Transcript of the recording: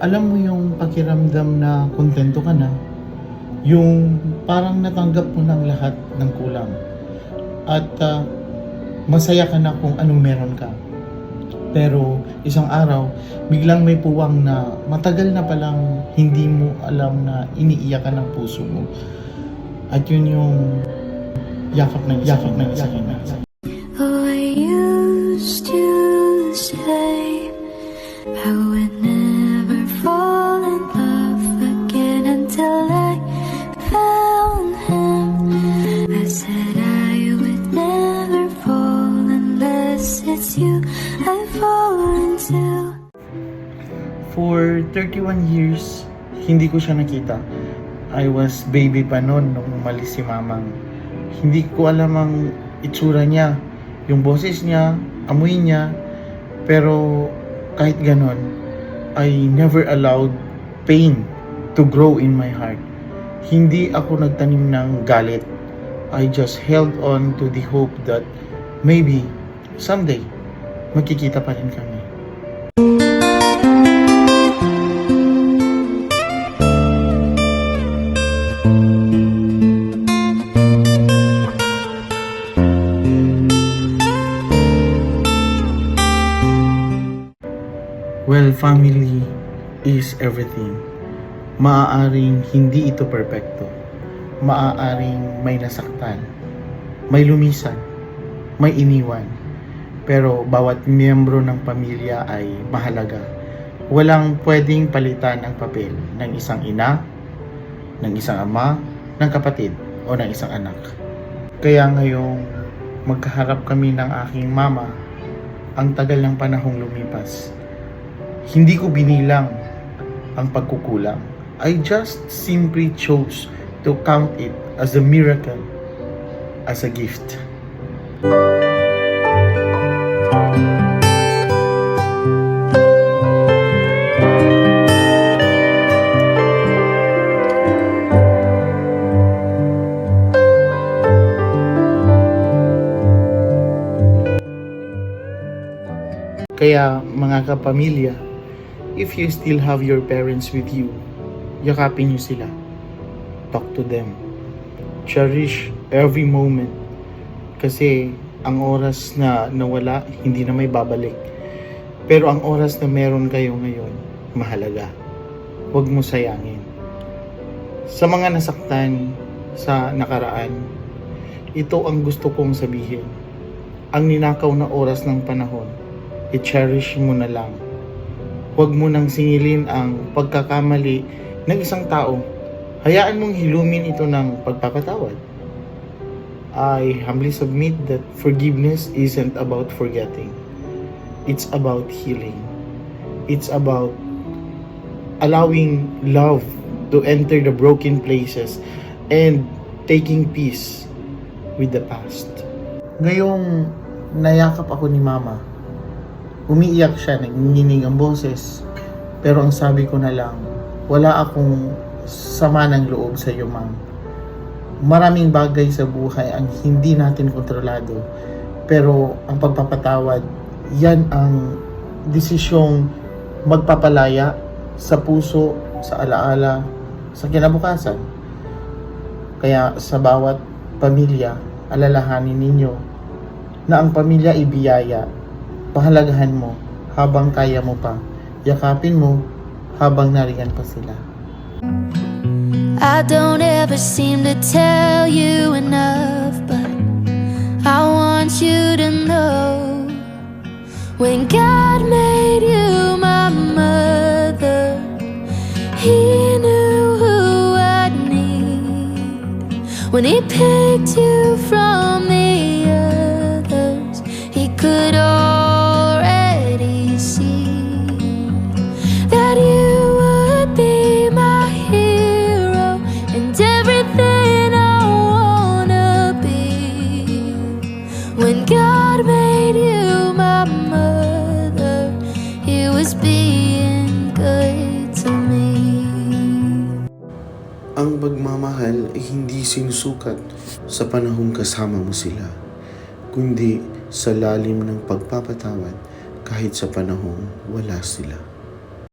alam mo yung pakiramdam na kontento ka na, yung parang natanggap mo ng lahat ng kulang at masaya ka na kung anong meron ka. Pero isang araw, biglang may puwang na matagal na palang hindi mo alam na iniiyakan ng puso mo. At yun yung yakap ng isa na. Oh, I used to say I would never fall in love again until I found him. I said I would never fall unless it's you I fall into. For 31 years, hindi ko siya nakita. I was baby pa noon nung umalis si mamang. Hindi ko alam ang itsura niya, yung boses niya, amoy niya. Pero kahit ganon, I never allowed pain to grow in my heart. Hindi ako nagtanim ng galit. I just held on to the hope that maybe someday magkikita pa rin kami. Well, family is everything. Maaaring hindi ito perpekto. Maaaring may nasaktan, may lumisan, may iniwan. Pero bawat miyembro ng pamilya ay mahalaga. Walang pwedeng palitan ang papel ng isang ina, ng isang ama, ng kapatid, o ng isang anak. Kaya ngayong magkaharap kami ng aking mama, ang tagal ng panahong lumipas. Hindi ko binilang ang pagkukulang. I just simply chose to count it as a miracle, as a gift. Kaya mga kapamilya, if you still have your parents with you, yakapin niyo sila. Talk to them. Cherish every moment. Kasi ang oras na nawala, hindi na may babalik. Pero ang oras na meron kayo ngayon, mahalaga. Huwag mo sayangin. Sa mga nasaktan sa nakaraan, ito ang gusto kong sabihin. Ang ninakaw na oras ng panahon, i-cherish mo na lang. Huwag mo nang singilin ang pagkakamali ng isang tao. Hayaan mong hilumin ito ng pagpapatawad. I humbly submit that forgiveness isn't about forgetting. It's about healing. It's about allowing love to enter the broken places and taking peace with the past. Ngayong nayakap ako ni Mama, umiiyak siya, nanginginig ang boses. Pero ang sabi ko na lang, wala akong sama ng loob sa iyo, Ma'am. Maraming bagay sa buhay ang hindi natin kontrolado. Pero ang pagpapatawad, yan ang desisyong magpapalaya sa puso, sa alaala, sa kinabukasan. Kaya sa bawat pamilya, alalahanin ninyo na ang pamilya ay biyaya. Pahalagahan mo habang kaya mo pa. Yakapin mo habang nariyan pa sila. I don't ever seem to tell you enough, but I want you to know, when God made you my mother, He knew who I'd need. When He picked you from the others, He could already see that you would be my hero and everything I wanna be. When God made you my mother, He was being good to me. Ang pagmamahal ay hindi sinusukat sa panahong kasama mo sila, kundi sa lalim ng pagpapatawad kahit sa panahong wala sila.